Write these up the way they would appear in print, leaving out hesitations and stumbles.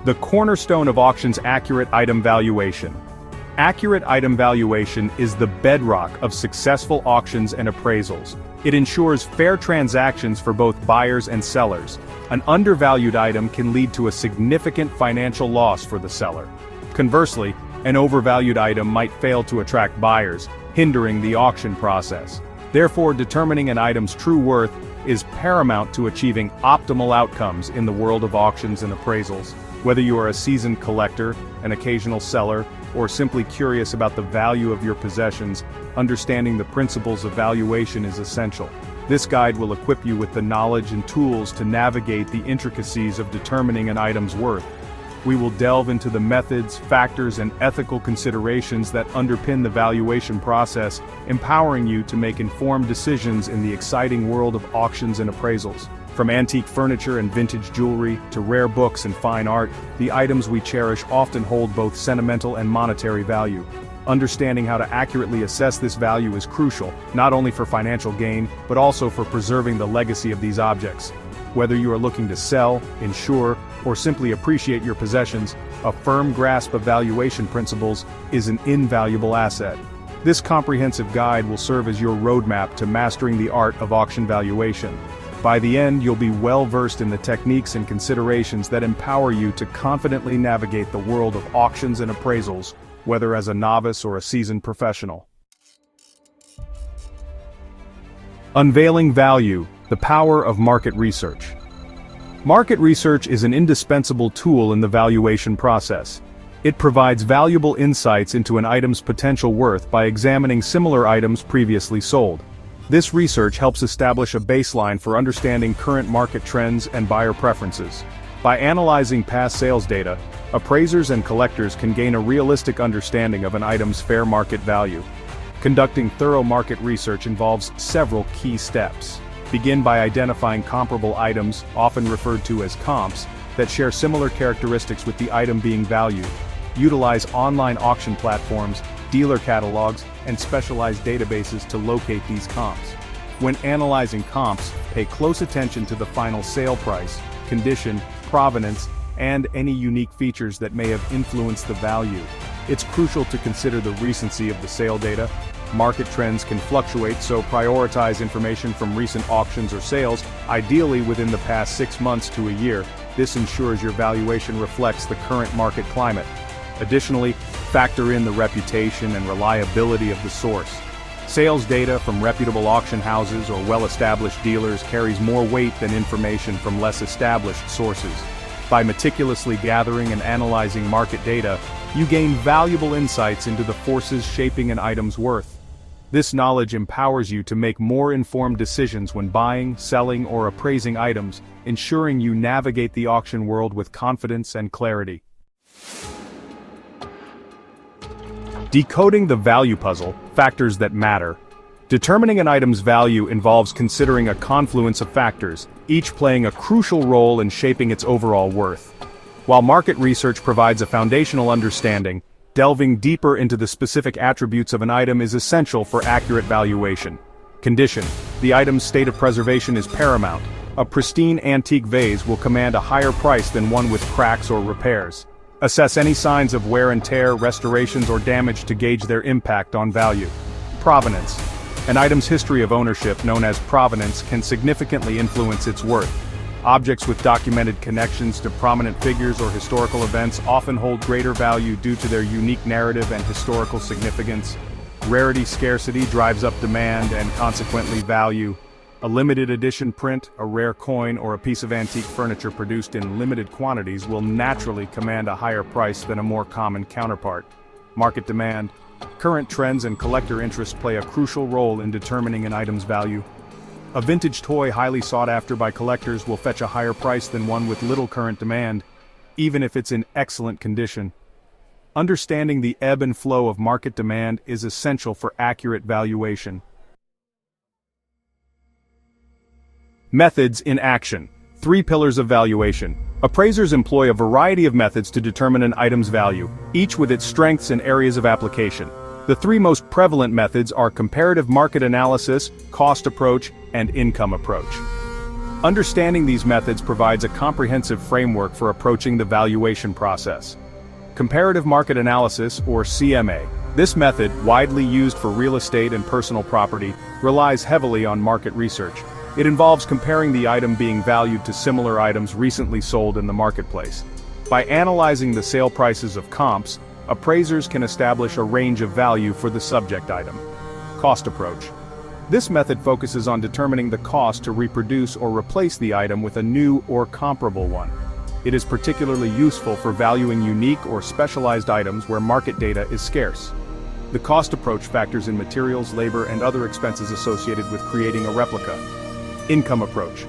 The cornerstone of auctions: accurate item valuation. Accurate item valuation is the bedrock of successful auctions and appraisals. It ensures fair transactions for both buyers and sellers. An undervalued item can lead to a significant financial loss for the seller. Conversely, an overvalued item might fail to attract buyers, hindering the auction process. Therefore, determining an item's true worth is paramount to achieving optimal outcomes in the world of auctions and appraisals. Whether you are a seasoned collector, an occasional seller, or simply curious about the value of your possessions, understanding the principles of valuation is essential. This guide will equip you with the knowledge and tools to navigate the intricacies of determining an item's worth. We will delve into the methods, factors, and ethical considerations that underpin the valuation process, empowering you to make informed decisions in the exciting world of auctions and appraisals. From antique furniture and vintage jewelry to rare books and fine art, the items we cherish often hold both sentimental and monetary value. Understanding how to accurately assess this value is crucial, not only for financial gain, but also for preserving the legacy of these objects. Whether you are looking to sell, insure, or simply appreciate your possessions, a firm grasp of valuation principles is an invaluable asset. This comprehensive guide will serve as your roadmap to mastering the art of auction valuation. By the end, you'll be well versed in the techniques and considerations that empower you to confidently navigate the world of auctions and appraisals, whether as a novice or a seasoned professional. Unveiling value: the power of market research. Market research is an indispensable tool in the valuation process. It provides valuable insights into an item's potential worth by examining similar items previously sold. This research helps establish a baseline for understanding current market trends and buyer preferences. By analyzing past sales data, appraisers and collectors can gain a realistic understanding of an item's fair market value. Conducting thorough market research involves several key steps. Begin by identifying comparable items, often referred to as comps, that share similar characteristics with the item being valued. Utilize online auction platforms, dealer catalogs, and specialized databases to locate these comps. When analyzing comps, pay close attention to the final sale price, condition, provenance, and any unique features that may have influenced the value. It's crucial to consider the recency of the sale data. Market trends can fluctuate, so prioritize information from recent auctions or sales, ideally within the past 6 months to a year. This ensures your valuation reflects the current market climate. Additionally, factor in the reputation and reliability of the source. Sales data from reputable auction houses or well-established dealers carries more weight than information from less established sources. By meticulously gathering and analyzing market data, you gain valuable insights into the forces shaping an item's worth. This knowledge empowers you to make more informed decisions when buying, selling, or appraising items, ensuring you navigate the auction world with confidence and clarity. Decoding the value puzzle: factors that matter. Determining an item's value involves considering a confluence of factors, each playing a crucial role in shaping its overall worth. While market research provides a foundational understanding, delving deeper into the specific attributes of an item is essential for accurate valuation. Condition: the item's state of preservation is paramount. A pristine antique vase will command a higher price than one with cracks or repairs. Assess any signs of wear and tear, restorations, or damage to gauge their impact on value. Provenance: an item's history of ownership, known as provenance, can significantly influence its worth. Objects with documented connections to prominent figures or historical events often hold greater value due to their unique narrative and historical significance. Rarity: scarcity drives up demand and consequently value. A limited edition print, a rare coin, or a piece of antique furniture produced in limited quantities will naturally command a higher price than a more common counterpart. Market demand: current trends and collector interest play a crucial role in determining an item's value. A vintage toy highly sought after by collectors will fetch a higher price than one with little current demand, even if it's in excellent condition. Understanding the ebb and flow of market demand is essential for accurate valuation. Methods in action: 3 pillars of valuation. Appraisers employ a variety of methods to determine an item's value, each with its strengths and areas of application. The 3 most prevalent methods are comparative market analysis, cost approach, and income approach. Understanding these methods provides a comprehensive framework for approaching the valuation process. Comparative market analysis, or CMA. This method, widely used for real estate and personal property, relies heavily on market research. It involves comparing the item being valued to similar items recently sold in the marketplace. By analyzing the sale prices of comps, appraisers can establish a range of value for the subject item. Cost approach. This method focuses on determining the cost to reproduce or replace the item with a new or comparable one. It is particularly useful for valuing unique or specialized items where market data is scarce. The cost approach factors in materials, labor, and other expenses associated with creating a replica. Income approach.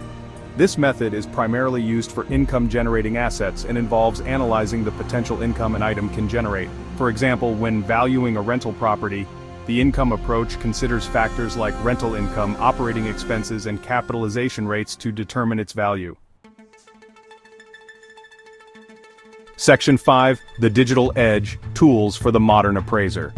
This method is primarily used for income-generating assets and involves analyzing the potential income an item can generate. For example, when valuing a rental property, the income approach considers factors like rental income, operating expenses, and capitalization rates to determine its value. Section 5. The Digital Edge: Tools for the Modern Appraiser.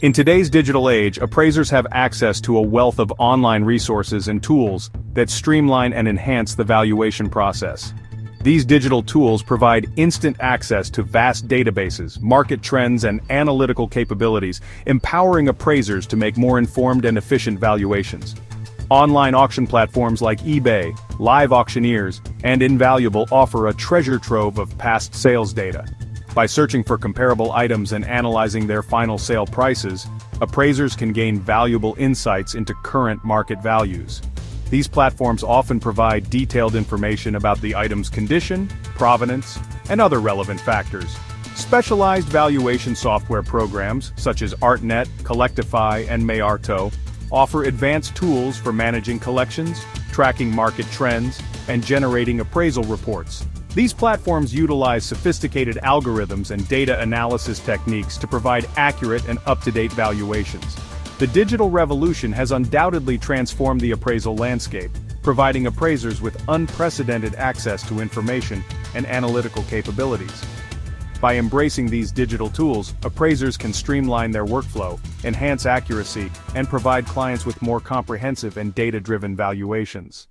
In today's digital age, appraisers have access to a wealth of online resources and tools that streamline and enhance the valuation process. These digital tools provide instant access to vast databases, market trends, and analytical capabilities, empowering appraisers to make more informed and efficient valuations. Online auction platforms like eBay, Live Auctioneers, and Invaluable offer a treasure trove of past sales data. By searching for comparable items and analyzing their final sale prices, appraisers can gain valuable insights into current market values. These platforms often provide detailed information about the item's condition, provenance, and other relevant factors. Specialized valuation software programs, such as ArtNet, Collectify, and Mayarto, offer advanced tools for managing collections, tracking market trends, and generating appraisal reports. These platforms utilize sophisticated algorithms and data analysis techniques to provide accurate and up-to-date valuations. The digital revolution has undoubtedly transformed the appraisal landscape, providing appraisers with unprecedented access to information and analytical capabilities. By embracing these digital tools, appraisers can streamline their workflow, enhance accuracy, and provide clients with more comprehensive and data-driven valuations.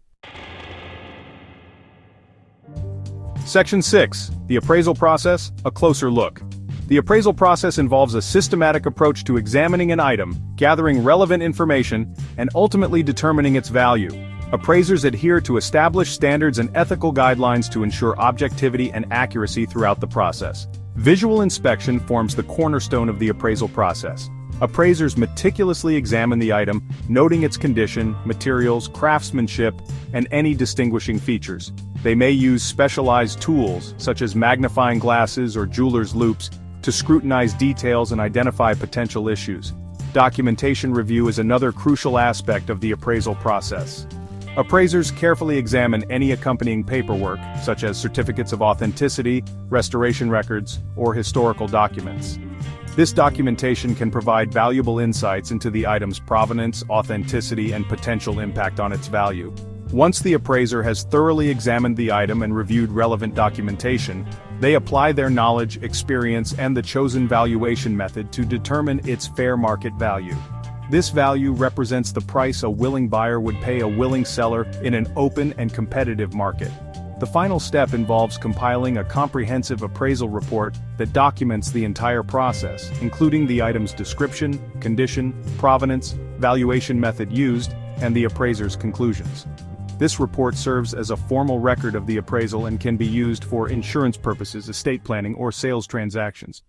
Section 6. The Appraisal Process: A Closer Look. The appraisal process involves a systematic approach to examining an item, gathering relevant information, and ultimately determining its value. Appraisers adhere to established standards and ethical guidelines to ensure objectivity and accuracy throughout the process. Visual inspection forms the cornerstone of the appraisal process. Appraisers meticulously examine the item, noting its condition, materials, craftsmanship, and any distinguishing features. They may use specialized tools, such as magnifying glasses or jeweler's loupes, to scrutinize details and identify potential issues. Documentation review is another crucial aspect of the appraisal process. Appraisers carefully examine any accompanying paperwork, such as certificates of authenticity, restoration records, or historical documents. This documentation can provide valuable insights into the item's provenance, authenticity, and potential impact on its value. Once the appraiser has thoroughly examined the item and reviewed relevant documentation, they apply their knowledge, experience, and the chosen valuation method to determine its fair market value. This value represents the price a willing buyer would pay a willing seller in an open and competitive market. The final step involves compiling a comprehensive appraisal report that documents the entire process, including the item's description, condition, provenance, valuation method used, and the appraiser's conclusions. This report serves as a formal record of the appraisal and can be used for insurance purposes, estate planning, or sales transactions.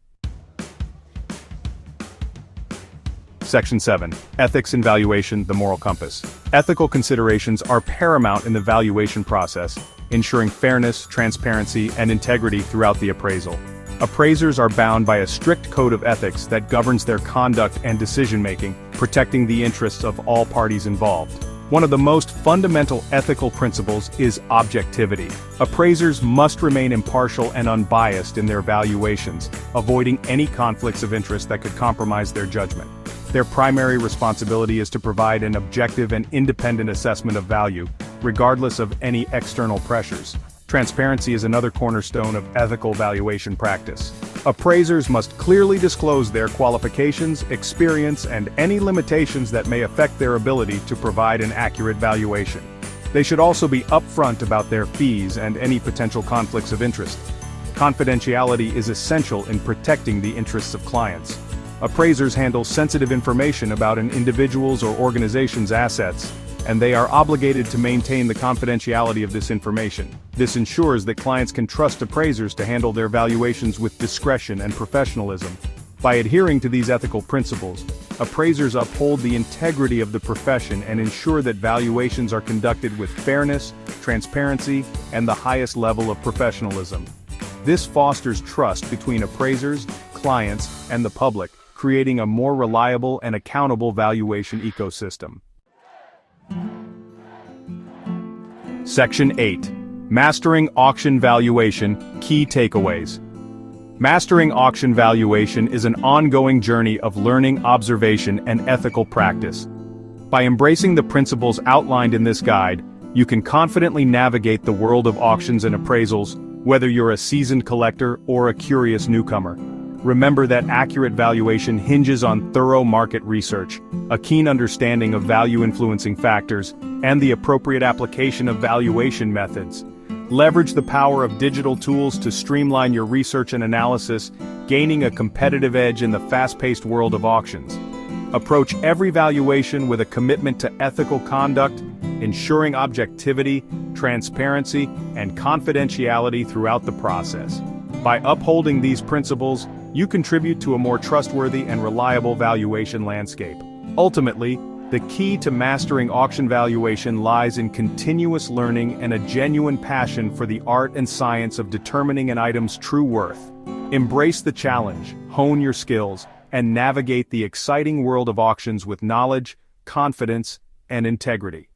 Section 7. Ethics in Valuation: The Moral Compass. Ethical considerations are paramount in the valuation process, ensuring fairness, transparency, and integrity throughout the appraisal. Appraisers are bound by a strict code of ethics that governs their conduct and decision-making, protecting the interests of all parties involved. One of the most fundamental ethical principles is objectivity. Appraisers must remain impartial and unbiased in their valuations, avoiding any conflicts of interest that could compromise their judgment. Their primary responsibility is to provide an objective and independent assessment of value, regardless of any external pressures. Transparency is another cornerstone of ethical valuation practice. Appraisers must clearly disclose their qualifications, experience, and any limitations that may affect their ability to provide an accurate valuation. They should also be upfront about their fees and any potential conflicts of interest. Confidentiality is essential in protecting the interests of clients. Appraisers handle sensitive information about an individual's or organization's assets, and they are obligated to maintain the confidentiality of this information. This ensures that clients can trust appraisers to handle their valuations with discretion and professionalism. By adhering to these ethical principles, appraisers uphold the integrity of the profession and ensure that valuations are conducted with fairness, transparency, and the highest level of professionalism. This fosters trust between appraisers, clients, and the public, creating a more reliable and accountable valuation ecosystem. Section 8. Mastering Auction Valuation, Key Takeaways. Mastering auction valuation is an ongoing journey of learning, observation, and ethical practice. By embracing the principles outlined in this guide, you can confidently navigate the world of auctions and appraisals, whether you're a seasoned collector or a curious newcomer. Remember that accurate valuation hinges on thorough market research, a keen understanding of value-influencing factors, and the appropriate application of valuation methods. Leverage the power of digital tools to streamline your research and analysis, gaining a competitive edge in the fast-paced world of auctions. Approach every valuation with a commitment to ethical conduct, ensuring objectivity, transparency, and confidentiality throughout the process. By upholding these principles, you contribute to a more trustworthy and reliable valuation landscape. Ultimately, the key to mastering auction valuation lies in continuous learning and a genuine passion for the art and science of determining an item's true worth. Embrace the challenge, hone your skills, and navigate the exciting world of auctions with knowledge, confidence, and integrity.